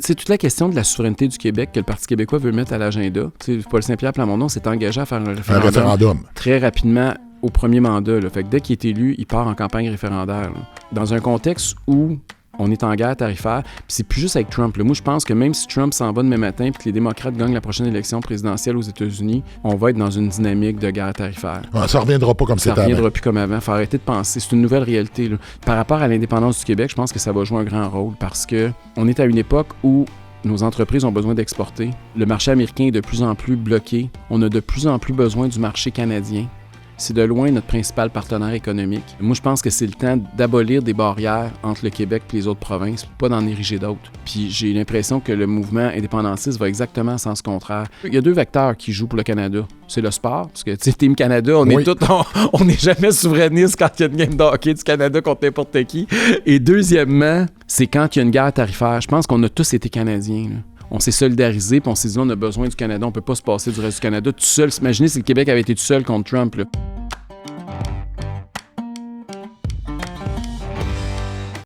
C'est toute la question de la souveraineté du Québec que le Parti québécois veut mettre à l'agenda. T'sais, Paul Saint-Pierre Plamondon s'est engagé à faire un référendum très rapidement au premier mandat. Là. Fait que dès qu'il est élu, il part en campagne référendaire. Là. Dans un contexte où on est en guerre tarifaire, puis c'est plus juste avec Trump. Là. Moi, je pense que même si Trump s'en va demain matin puis que les démocrates gagnent la prochaine élection présidentielle aux États-Unis, on va être dans une dynamique de guerre tarifaire. Ça ne reviendra pas comme c'était avant. Ça ne reviendra plus comme avant. Il faut arrêter de penser. C'est une nouvelle réalité. Là. Par rapport à l'indépendance du Québec, je pense que ça va jouer un grand rôle parce qu'on est à une époque où nos entreprises ont besoin d'exporter. Le marché américain est de plus en plus bloqué. On a de plus en plus besoin du marché canadien. C'est de loin notre principal partenaire économique. Moi, je pense que c'est le temps d'abolir des barrières entre le Québec et les autres provinces, pas d'en ériger d'autres. Puis j'ai l'impression que le mouvement indépendantiste va exactement en sens contraire. Il y a 2 vecteurs qui jouent pour le Canada. C'est le sport, parce que, tu sais, Team Canada, on n'est jamais souverainiste quand il y a une game de hockey du Canada contre n'importe qui. Et deuxièmement, c'est quand il y a une guerre tarifaire. Je pense qu'on a tous été Canadiens, là. On s'est solidarisé, puis on s'est dit on a besoin du Canada, on peut pas se passer du reste du Canada tout seul. Imaginez si le Québec avait été tout seul contre Trump, là.